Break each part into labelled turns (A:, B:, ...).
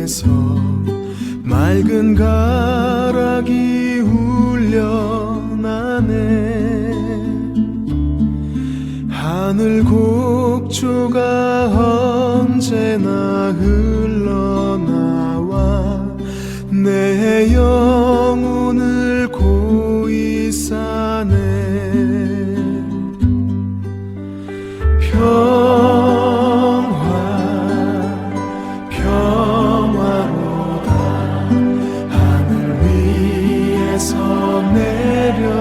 A: 땅에서 맑은 가락이 울려나네. 하늘 곡조가 언제나 흘러나와 내 영혼을 고이 싸네. 평화로다. 하늘 위에서 내려오네.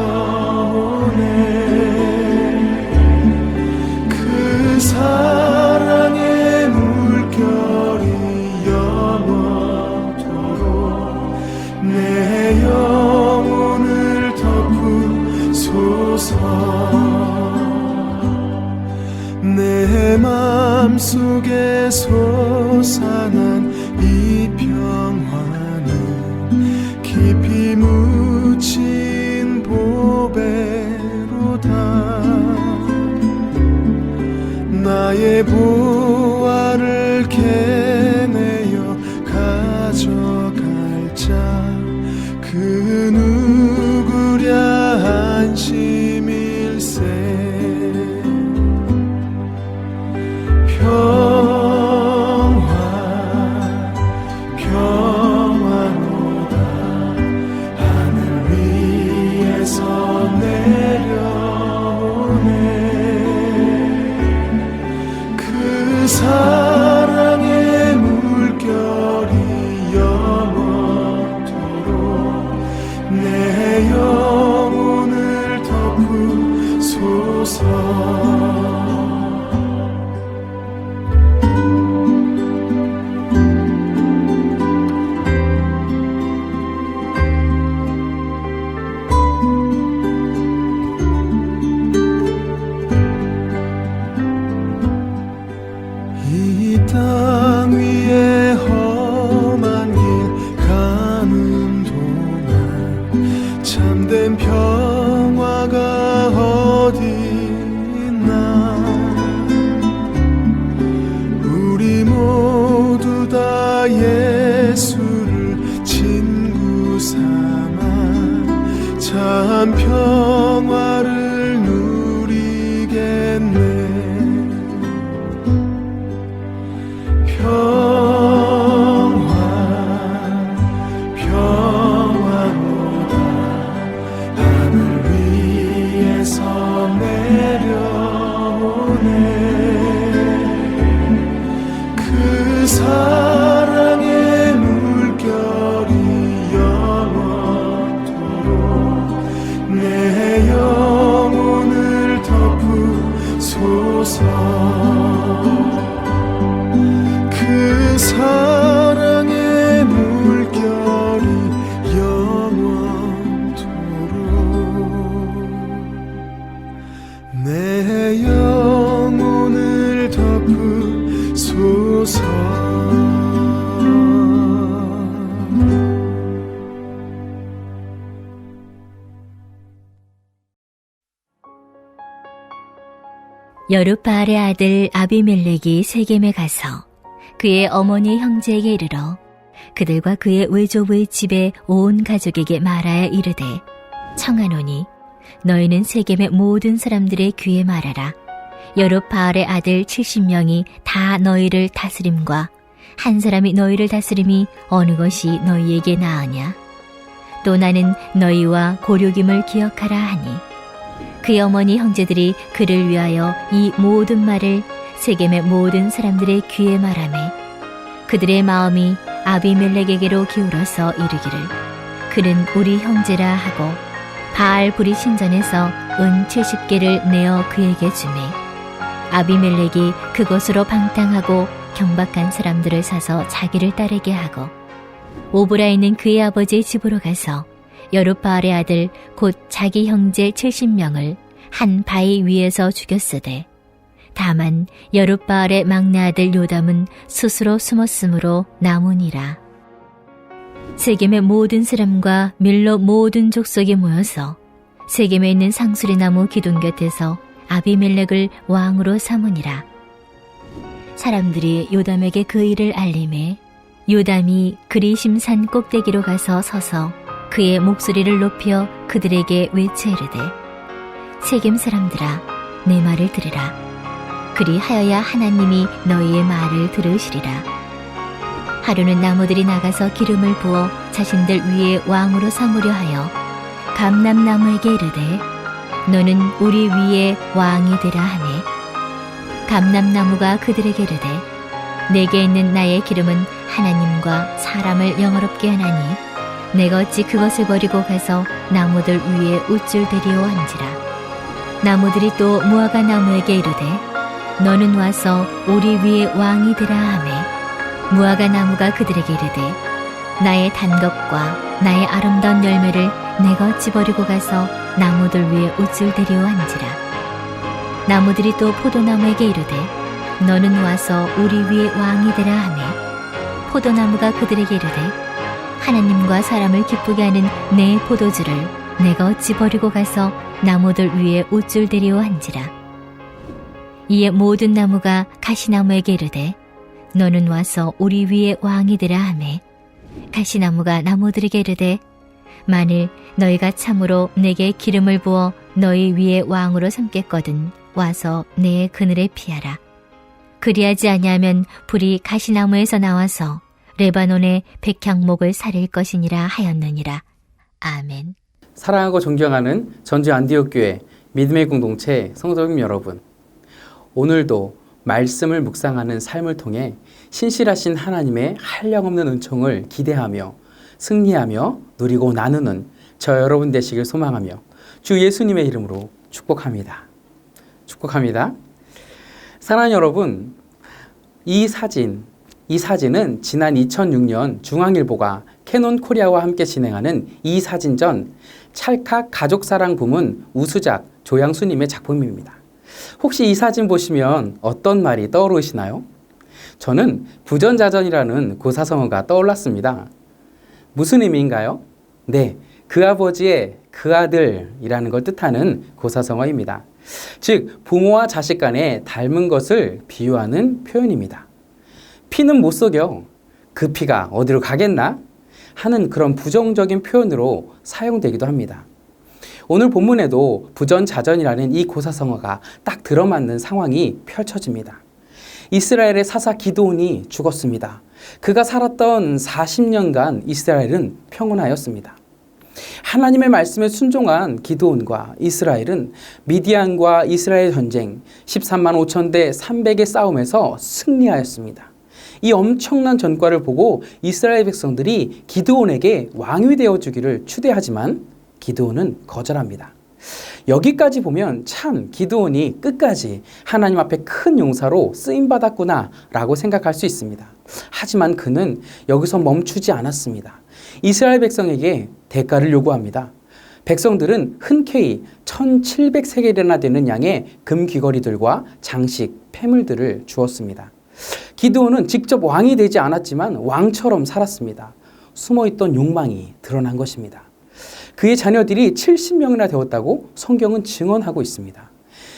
A: 그 사랑의 물결이 영원토록 내 영혼을 덮으소서. 내 맘속에 솟아난 이 평화는 깊이 묻힌 보배로다. 나의 보화를 캐내어 가져갈 자 그 누구랴 안심일세. 평화로다. 하늘 위에서 내려오네. 그 사랑의 물결이 영원토록 내 영혼을 덮으소서. 땅 위에 험한 길 가는 동안 참된 평화가 어디 있나. 우리 모두 다 예수를 친구 삼아 참 평화를 누리겠네. 평화로다. 하늘 위에서 내려오네. 그 사랑의 물결이 영원토록 내 영혼을 덮으소서. 그 사랑의 물결이 영원토록 내 영혼을 덮으소서.
B: 여룹바알의 아들 아비멜렉이 세겜에 가서 그의 어머니 형제에게 이르러 그들과 그의 외조부의 집에 온 가족에게 말하여 이르되, 청하노니 너희는 세겜의 모든 사람들의 귀에 말하라. 여룹바알의 아들 70명이 다 너희를 다스림과 한 사람이 너희를 다스림이 어느 것이 너희에게 나으냐. 또 나는 너희와 고륙임을 기억하라 하니, 그의 어머니 형제들이 그를 위하여 이 모든 말을 세겜의 모든 사람들의 귀에 말하매 그들의 마음이 아비멜렉에게로 기울어서 이르기를, 그는 우리 형제라 하고 바알 브리 신전에서 은 70개를 내어 그에게 주매 아비멜렉이 그것으로 방탕하고 경박한 사람들을 사서 자기를 따르게 하고 오브라에 있는 그의 아버지의 집으로 가서 여룹바알의 아들 곧 자기 형제 70명을 한 바위 위에서 죽였으되, 다만 여룹바알의 막내 아들 요담은 스스로 숨었으므로 남으니라. 세겜의 모든 사람과 밀로 모든 족속이 모여서 세겜에 있는 상수리 나무 기둥 곁에서 아비멜렉을 왕으로 삼으니라. 사람들이 요담에게 그 일을 알림해 요담이 그리심산 꼭대기로 가서 서서 그의 목소리를 높여 그들에게 외쳐 이르되 세겜 사람들아 내 말을 들으라. 그리하여야 하나님이 너희의 말을 들으시리라. 하루는 나무들이 나가서 기름을 부어 자신들 위에 왕으로 삼으려 하여 감람나무에게 이르되 너는 우리 위에 왕이 되라 하매 감람나무가 그들에게 이르되 내게 있는 나의 기름은 하나님과 사람을 영화롭게 하나니 내가 어찌 그것을 버리고 가서 나무들 위에 옷줄 대리오 한지라. 나무들이 또 무화과 나무에게 이르되 너는 와서 우리 위에 왕이 되라 하매 무화과 나무가 그들에게 이르되 나의 단것과 나의 아름다운 열매를 내가 어찌 버리고 가서 나무들 위에 옷줄 대리오 한지라. 나무들이 또 포도나무에게 이르되 너는 와서 우리 위에 왕이 되라 하매 포도나무가 그들에게 이르되 하나님과 사람을 기쁘게 하는 내 포도주를 내가 어찌 버리고 가서 나무들 위에 옷줄 대리오 한지라. 이에 모든 나무가 가시나무에게 이르되 너는 와서 우리 위에 왕이 되라 하매 가시나무가 나무들에게 이르되 만일 너희가 참으로 내게 기름을 부어 너희 위에 왕으로 삼겠거든 와서 내 그늘에 피하라. 그리하지 아니하면 불이 가시나무에서 나와서 레바논의 백향목을 사릴 것이니라 하였느니라. 아멘.
C: 사랑하고 존경하는 전주 안디옥 교회 믿음의 공동체 성도님 여러분, 오늘도 말씀을 묵상하는 삶을 통해 신실하신 하나님의 한량없는 은총을 기대하며 승리하며 누리고 나누는 저 여러분 되시길 소망하며 주 예수님의 이름으로 축복합니다. 축복합니다. 사랑하는 여러분, 이 사진은 지난 2006년 중앙일보가 캐논 코리아와 함께 진행하는 이 사진전 찰칵 가족사랑 부문 우수작 조양수님의 작품입니다. 혹시 이 사진 보시면 어떤 말이 떠오르시나요? 저는 부전자전이라는 고사성어가 떠올랐습니다. 무슨 의미인가요? 네, 그 아버지의 그 아들이라는 걸 뜻하는 고사성어입니다. 즉, 부모와 자식 간에 닮은 것을 비유하는 표현입니다. 피는 못 속여. 그 피가 어디로 가겠나? 하는 그런 부정적인 표현으로 사용되기도 합니다. 오늘 본문에도 부전자전이라는 이 고사성어가 딱 들어맞는 상황이 펼쳐집니다. 이스라엘의 사사 기드온이 죽었습니다. 그가 살았던 40년간 이스라엘은 평온하였습니다. 하나님의 말씀에 순종한 기드온과 이스라엘은 미디안과 이스라엘 전쟁 13만 5천 대 300의 싸움에서 승리하였습니다. 이 엄청난 전과를 보고 이스라엘 백성들이 기드온에게 왕이 되어주기를 추대하지만 기드온은 거절합니다. 여기까지 보면 참 기드온이 끝까지 하나님 앞에 큰 용사로 쓰임받았구나 라고 생각할 수 있습니다. 하지만 그는 여기서 멈추지 않았습니다. 이스라엘 백성에게 대가를 요구합니다. 백성들은 흔쾌히 1700세겔이나 되는 양의 금귀걸이들과 장식, 폐물들을 주었습니다. 기드온은 직접 왕이 되지 않았지만 왕처럼 살았습니다. 숨어있던 욕망이 드러난 것입니다. 그의 자녀들이 70명이나 되었다고 성경은 증언하고 있습니다.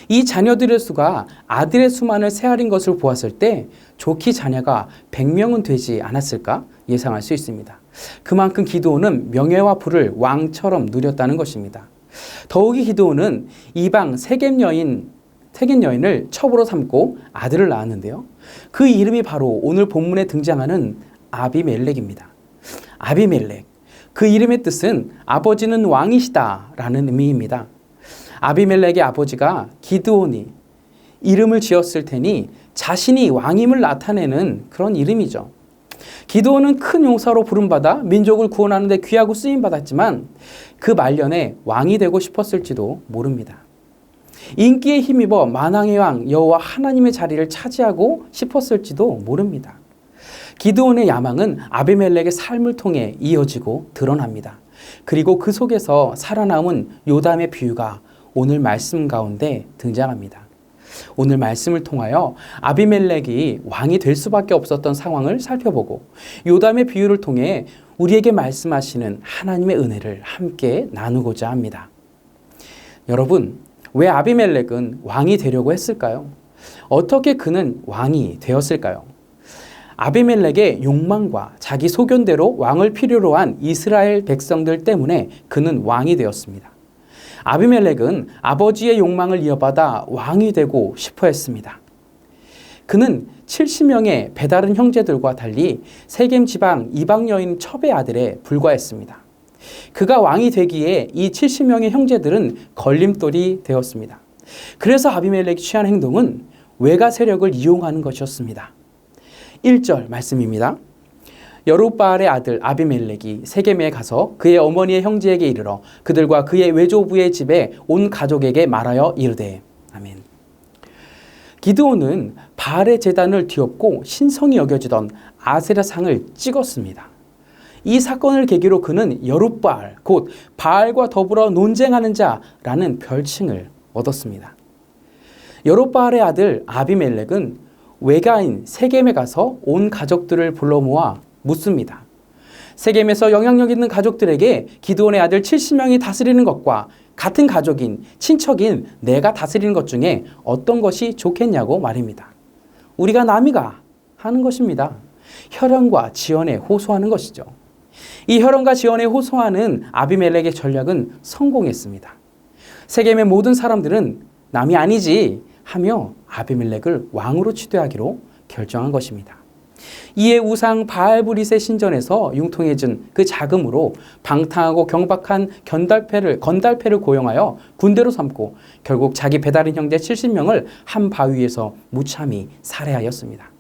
C: 이 자녀들의 수가 아들의 수만을 세알인 것을 보았을 때 좋게 자녀가 100명은 되지 않았을까 예상할 수 있습니다. 그만큼 기드온은 명예와 부를 왕처럼 누렸다는 것입니다. 더욱이 기드온은 이방 세겜 여인을 첩으로 삼고 아들을 낳았는데요. 그 이름이 바로 오늘 본문에 등장하는 아비멜렉입니다. 아비멜렉. 그 이름의 뜻은 아버지는 왕이시다 라는 의미입니다. 아비멜렉의 아버지가 기드온이 이름을 지었을 테니 자신이 왕임을 나타내는 그런 이름이죠. 기드온은 큰 용사로 부름받아 민족을 구원하는 데 귀하고 쓰임받았지만 그 말년에 왕이 되고 싶었을지도 모릅니다. 인기에 힘입어 만왕의 왕 여호와 하나님의 자리를 차지하고 싶었을지도 모릅니다. 기드온의 야망은 아비멜렉의 삶을 통해 이어지고 드러납니다. 그리고 그 속에서 살아남은 요담의 비유가 오늘 말씀 가운데 등장합니다. 오늘 말씀을 통하여 아비멜렉이 왕이 될 수밖에 없었던 상황을 살펴보고 요담의 비유를 통해 우리에게 말씀하시는 하나님의 은혜를 함께 나누고자 합니다. 여러분, 왜 아비멜렉은 왕이 되려고 했을까요? 어떻게 그는 왕이 되었을까요? 아비멜렉의 욕망과 자기 소견대로 왕을 필요로 한 이스라엘 백성들 때문에 그는 왕이 되었습니다. 아비멜렉은 아버지의 욕망을 이어받아 왕이 되고 싶어 했습니다. 그는 70명의 배다른 형제들과 달리 세겜 지방 이방 여인 첩의 아들에 불과했습니다. 그가 왕이 되기에 이 70명의 형제들은 걸림돌이 되었습니다. 그래서 아비멜렉이 취한 행동은 외가 세력을 이용하는 것이었습니다. 1절 말씀입니다. 여룻바알의 아들 아비멜렉이 세겜에 가서 그의 어머니의 형제에게 이르러 그들과 그의 외조부의 집에 온 가족에게 말하여 이르되. 아멘. 기드온은 바알의 제단을 뒤엎고 신성히 여겨지던 아세라상을 찍었습니다. 이 사건을 계기로 그는 여룻바알, 곧 바알과 더불어 논쟁하는 자라는 별칭을 얻었습니다. 여룻바알의 아들 아비멜렉은 외가인 세겜에 가서 온 가족들을 불러 모아 묻습니다. 세겜에서 영향력 있는 가족들에게 기드온의 아들 70명이 다스리는 것과 같은 가족인 친척인 내가 다스리는 것 중에 어떤 것이 좋겠냐고 말입니다. 우리가 남이가 하는 것입니다. 혈연과 지연에 호소하는 것이죠. 이 혈연과 지연에 호소하는 아비멜렉의 전략은 성공했습니다. 세겜의 모든 사람들은 남이 아니지 하며 아비멜렉을 왕으로 취대하기로 결정한 것입니다. 이에 우상 바알브릿의 신전에서 융통해진 그 자금으로 방탕하고 경박한 건달패를 고용하여 군대로 삼고 결국 자기 배다른 형제 70명을 한 바위에서 무참히 살해하였습니다.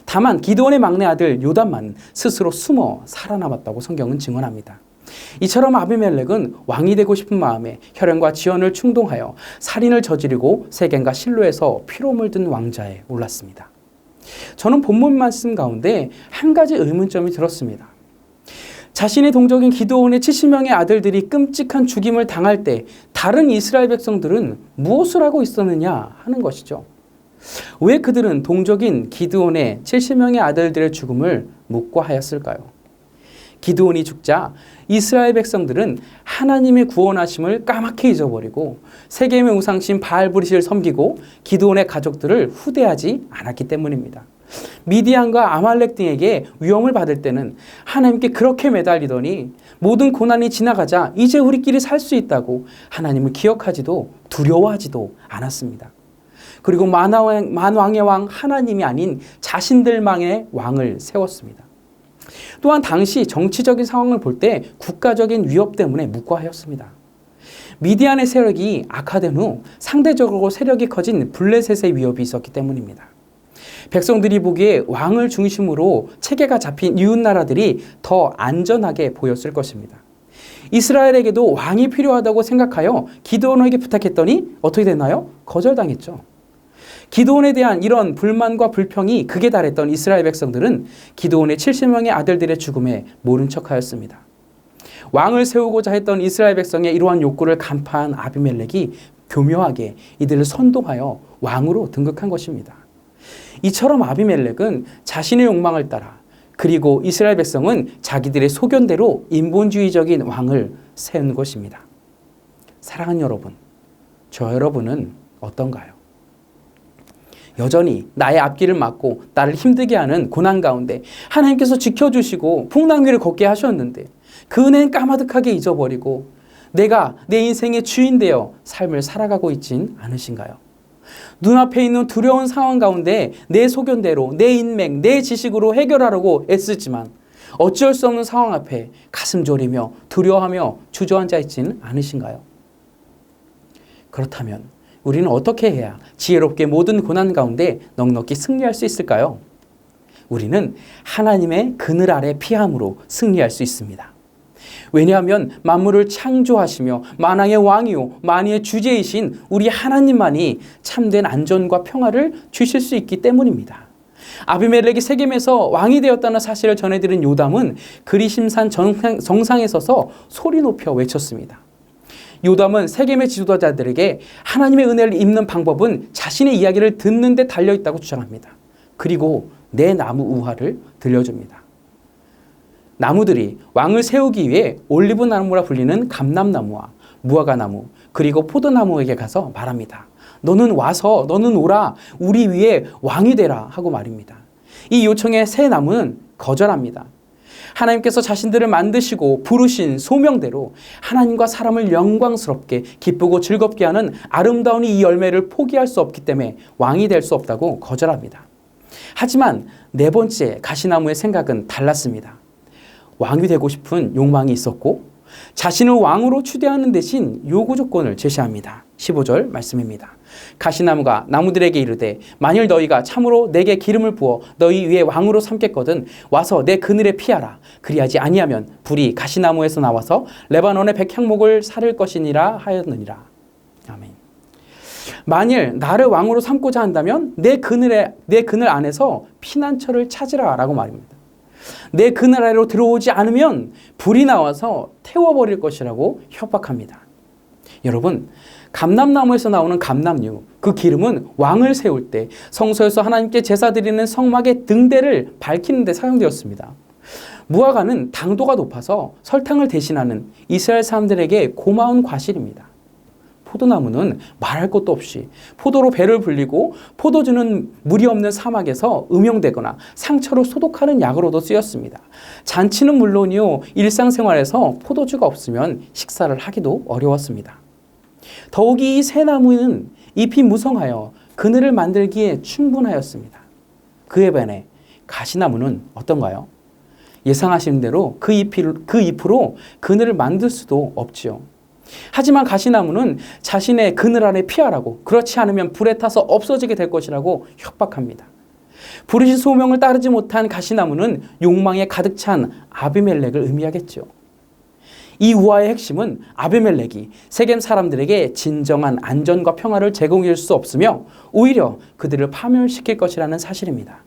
C: 다만 기드온의 막내 아들 요담만 스스로 숨어 살아남았다고 성경은 증언합니다. 이처럼 아비멜렉은 왕이 되고 싶은 마음에 혈연과 지연을 충동하여 살인을 저지르고 세겜과 실로에서 피로 물든 왕좌에 올랐습니다. 저는 본문 말씀 가운데 한 가지 의문점이 들었습니다. 자신의 동족인 기드온의 70명의 아들들이 끔찍한 죽임을 당할 때 다른 이스라엘 백성들은 무엇을 하고 있었느냐 하는 것이죠. 왜 그들은 동족인 기드온의 70명의 아들들의 죽음을 묵과하였을까요? 기드온이 죽자 이스라엘 백성들은 하나님의 구원하심을 까맣게 잊어버리고 세겜의 우상신 바알브릿을 섬기고 기드온의 가족들을 후대하지 않았기 때문입니다. 미디안과 아말렉 등에게 위험을 받을 때는 하나님께 그렇게 매달리더니 모든 고난이 지나가자 이제 우리끼리 살 수 있다고 하나님을 기억하지도 두려워하지도 않았습니다. 그리고 만왕의 왕 하나님이 아닌 자신들만의 왕을 세웠습니다. 또한 당시 정치적인 상황을 볼 때 국가적인 위협 때문에 묵과하였습니다. 미디안의 세력이 악화된 후 상대적으로 세력이 커진 블레셋의 위협이 있었기 때문입니다. 백성들이 보기에 왕을 중심으로 체계가 잡힌 이웃 나라들이 더 안전하게 보였을 것입니다. 이스라엘에게도 왕이 필요하다고 생각하여 기드온에게 부탁했더니 어떻게 됐나요? 거절당했죠. 기드온에 대한 이런 불만과 불평이 극에 달했던 이스라엘 백성들은 기드온의 70명의 아들들의 죽음에 모른 척하였습니다. 왕을 세우고자 했던 이스라엘 백성의 이러한 욕구를 간파한 아비멜렉이 교묘하게 이들을 선동하여 왕으로 등극한 것입니다. 이처럼 아비멜렉은 자신의 욕망을 따라 그리고 이스라엘 백성은 자기들의 소견대로 인본주의적인 왕을 세운 것입니다. 사랑하는 여러분, 저 여러분은 어떤가요? 여전히 나의 앞길을 막고 나를 힘들게 하는 고난 가운데 하나님께서 지켜주시고 풍랑 위를 걷게 하셨는데 그 은혜는 까마득하게 잊어버리고 내가 내 인생의 주인 되어 삶을 살아가고 있진 않으신가요? 눈앞에 있는 두려운 상황 가운데 내 소견대로 내 인맥, 내 지식으로 해결하려고 애쓰지만 어쩔 수 없는 상황 앞에 가슴 졸이며 두려워하며 주저앉아 있지는 않으신가요? 그렇다면 우리는 어떻게 해야 지혜롭게 모든 고난 가운데 넉넉히 승리할 수 있을까요? 우리는 하나님의 그늘 아래 피함으로 승리할 수 있습니다. 왜냐하면 만물을 창조하시며 만왕의 왕이요 만유의 주제이신 우리 하나님만이 참된 안전과 평화를 주실 수 있기 때문입니다. 아비멜렉이 세겜에서 왕이 되었다는 사실을 전해들은 요담은 그리심산 정상에 서서 소리 높여 외쳤습니다. 요담은 세겜의 지도자들에게 하나님의 은혜를 입는 방법은 자신의 이야기를 듣는 데 달려있다고 주장합니다. 그리고 네 나무 우화를 들려줍니다. 나무들이 왕을 세우기 위해 올리브 나무라 불리는 감람나무와 무화과나무 그리고 포도나무에게 가서 말합니다. 너는 와서 너는 오라 우리 위에 왕이 되라 하고 말입니다. 이 요청에 새 나무는 거절합니다. 하나님께서 자신들을 만드시고 부르신 소명대로 하나님과 사람을 영광스럽게 기쁘고 즐겁게 하는 아름다운 이 열매를 포기할 수 없기 때문에 왕이 될 수 없다고 거절합니다. 하지만 네 번째 가시나무의 생각은 달랐습니다. 왕이 되고 싶은 욕망이 있었고 자신을 왕으로 추대하는 대신 요구 조건을 제시합니다. 15절 말씀입니다. 가시나무가 나무들에게 이르되 만일 너희가 참으로 내게 기름을 부어 너희 위에 왕으로 삼겠거든 와서 내 그늘에 피하라. 그리하지 아니하면 불이 가시나무에서 나와서 레바논의 백향목을 사를 것이니라 하였느니라. 아멘. 만일 나를 왕으로 삼고자 한다면 내 그늘 안에서 피난처를 찾으라 라고 말입니다. 내 그늘 아래로 들어오지 않으면 불이 나와서 태워버릴 것이라고 협박합니다. 여러분, 감람나무에서 나오는 감람류, 그 기름은 왕을 세울 때 성소에서 하나님께 제사 드리는 성막의 등대를 밝히는 데 사용되었습니다. 무화과는 당도가 높아서 설탕을 대신하는 이스라엘 사람들에게 고마운 과실입니다. 포도나무는 말할 것도 없이 포도로 배를 불리고 포도주는 물이 없는 사막에서 음용되거나 상처로 소독하는 약으로도 쓰였습니다. 잔치는 물론이요, 일상생활에서 포도주가 없으면 식사를 하기도 어려웠습니다. 더욱이 이 새 나무는 잎이 무성하여 그늘을 만들기에 충분하였습니다. 그에 반해 가시나무는 어떤가요? 예상하시는 대로 그 잎으로 그늘을 만들 수도 없지요. 하지만 가시나무는 자신의 그늘 아래 피하라고, 그렇지 않으면 불에 타서 없어지게 될 것이라고 협박합니다. 부르신 소명을 따르지 못한 가시나무는 욕망에 가득 찬 아비멜렉을 의미하겠죠. 이 우화의 핵심은 아비멜렉이 세겜 사람들에게 진정한 안전과 평화를 제공할 수 없으며 오히려 그들을 파멸시킬 것이라는 사실입니다.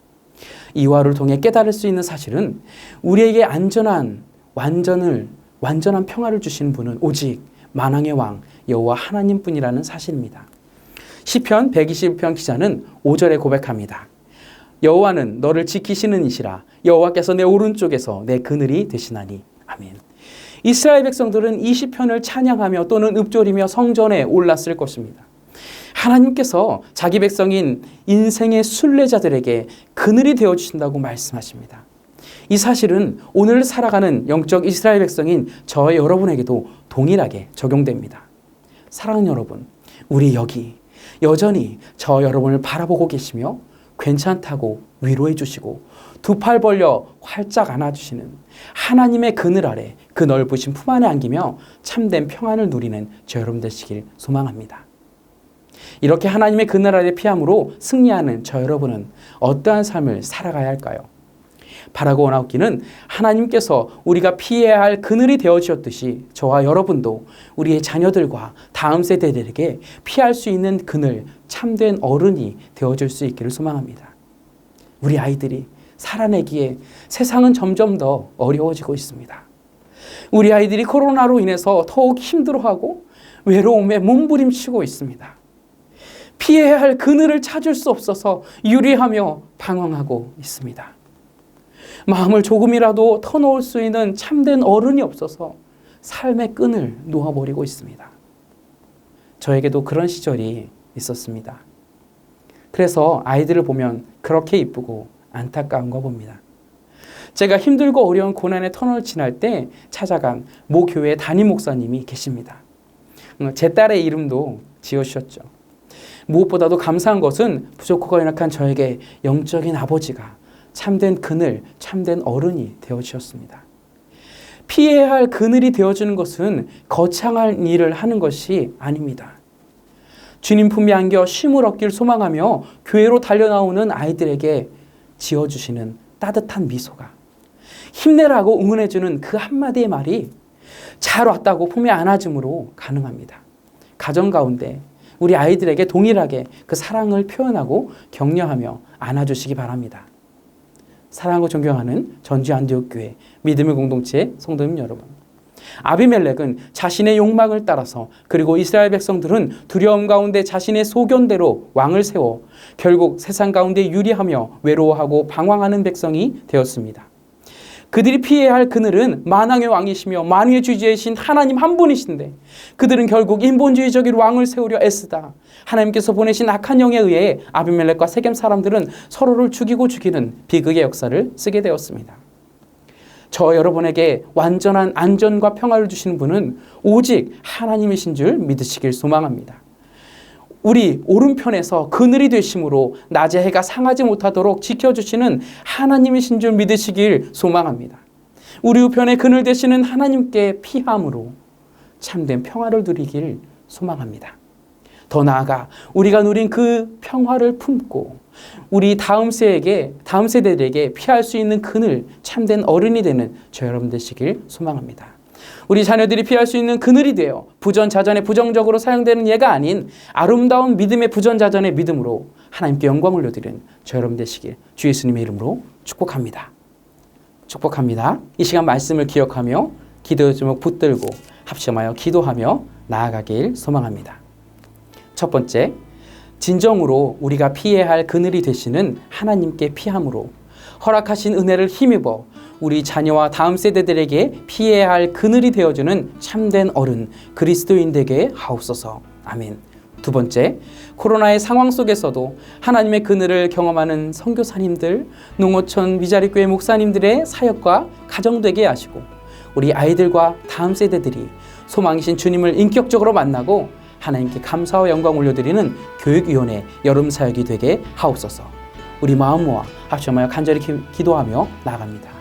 C: 이 우화를 통해 깨달을 수 있는 사실은 우리에게 완전한 평화를 주시는 분은 오직 만왕의 왕 여호와 하나님뿐이라는 사실입니다. 시편 121편 기자는 5절에 고백합니다. 여호와는 너를 지키시는 이시라. 여호와께서 내 오른쪽에서 내 그늘이 되시나니. 아멘. 이스라엘 백성들은 이 시편을 찬양하며 또는 읊조리며 성전에 올랐을 것입니다. 하나님께서 자기 백성인 인생의 순례자들에게 그늘이 되어주신다고 말씀하십니다. 이 사실은 오늘 살아가는 영적 이스라엘 백성인 저와 여러분에게도 동일하게 적용됩니다. 사랑하는 여러분, 우리 여기 여전히 저 여러분을 바라보고 계시며 괜찮다고 위로해 주시고 두 팔 벌려 활짝 안아주시는 하나님의 그늘 아래 그 넓으신 품 안에 안기며 참된 평안을 누리는 저 여러분 되시길 소망합니다. 이렇게 하나님의 그늘 아래 피함으로 승리하는 저 여러분은 어떠한 삶을 살아가야 할까요? 바라고 원하옵기는 하나님께서 우리가 피해야 할 그늘이 되어주셨듯이 저와 여러분도 우리의 자녀들과 다음 세대들에게 피할 수 있는 그늘, 참된 어른이 되어줄 수 있기를 소망합니다. 우리 아이들이 살아내기에 세상은 점점 더 어려워지고 있습니다. 우리 아이들이 코로나로 인해서 더욱 힘들어하고 외로움에 몸부림치고 있습니다. 피해야 할 그늘을 찾을 수 없어서 유리하며 방황하고 있습니다. 마음을 조금이라도 터놓을 수 있는 참된 어른이 없어서 삶의 끈을 놓아버리고 있습니다. 저에게도 그런 시절이 있었습니다. 그래서 아이들을 보면 그렇게 이쁘고 안타까운가 봅니다. 제가 힘들고 어려운 고난의 터널을 지날 때 찾아간 모 교회 담임 목사님이 계십니다. 제 딸의 이름도 지어주셨죠. 무엇보다도 감사한 것은 부족하고 연약한 저에게 영적인 아버지가 참된 그늘, 참된 어른이 되어주셨습니다. 피해야 할 그늘이 되어주는 것은 거창한 일을 하는 것이 아닙니다. 주님 품에 안겨 쉼을 얻길 소망하며 교회로 달려나오는 아이들에게 지어주시는 따뜻한 미소가, 힘내라고 응원해주는 그 한마디의 말이 잘 왔다고 품에 안아줌으로 가능합니다. 가정 가운데 우리 아이들에게 동일하게 그 사랑을 표현하고 격려하며 안아주시기 바랍니다. 사랑하고 존경하는 전주 안디옥교회 믿음의 공동체 성도님 여러분, 아비멜렉은 자신의 욕망을 따라서, 그리고 이스라엘 백성들은 두려움 가운데 자신의 소견대로 왕을 세워 결국 세상 가운데 유리하며 외로워하고 방황하는 백성이 되었습니다. 그들이 피해야 할 그늘은 만왕의 왕이시며 만유의 주제이신 하나님 한 분이신데 그들은 결국 인본주의적인 왕을 세우려 애쓰다 하나님께서 보내신 악한 영에 의해 아비멜렉과 세겜 사람들은 서로를 죽이고 죽이는 비극의 역사를 쓰게 되었습니다. 저 여러분에게 완전한 안전과 평화를 주시는 분은 오직 하나님이신 줄 믿으시길 소망합니다. 우리 오른편에서 그늘이 되심으로 낮에 해가 상하지 못하도록 지켜주시는 하나님이신 줄 믿으시길 소망합니다. 우리 우편에 그늘 되시는 하나님께 피함으로 참된 평화를 누리길 소망합니다. 더 나아가 우리가 누린 그 평화를 품고 우리 다음 세대들에게 피할 수 있는 그늘, 참된 어른이 되는 저 여러분 되시길 소망합니다. 우리 자녀들이 피할 수 있는 그늘이 되어 부전자전에 부정적으로 사용되는 예가 아닌 아름다운 믿음의 부전자전의 믿음으로 하나님께 영광을 올려드리는 저 여러분 되시길 주 예수님의 이름으로 축복합니다. 축복합니다. 이 시간 말씀을 기억하며 기도의 제목 붙들고 합심하여 기도하며 나아가길 소망합니다. 첫 번째, 진정으로 우리가 피해야 할 그늘이 되시는 하나님께 피함으로 허락하신 은혜를 힘입어 우리 자녀와 다음 세대들에게 피해야 할 그늘이 되어주는 참된 어른 그리스도인 되게 하옵소서. 아멘. 두 번째, 코로나의 상황 속에서도 하나님의 그늘을 경험하는 선교사님들, 농어촌 미자리교회 목사님들의 사역과 가정 되게 하시고 우리 아이들과 다음 세대들이 소망이신 주님을 인격적으로 만나고 하나님께 감사와 영광 올려드리는 교육위원회 여름 사역이 되게 하옵소서. 우리 마음 모아 합심하여 간절히 기도하며 나아갑니다.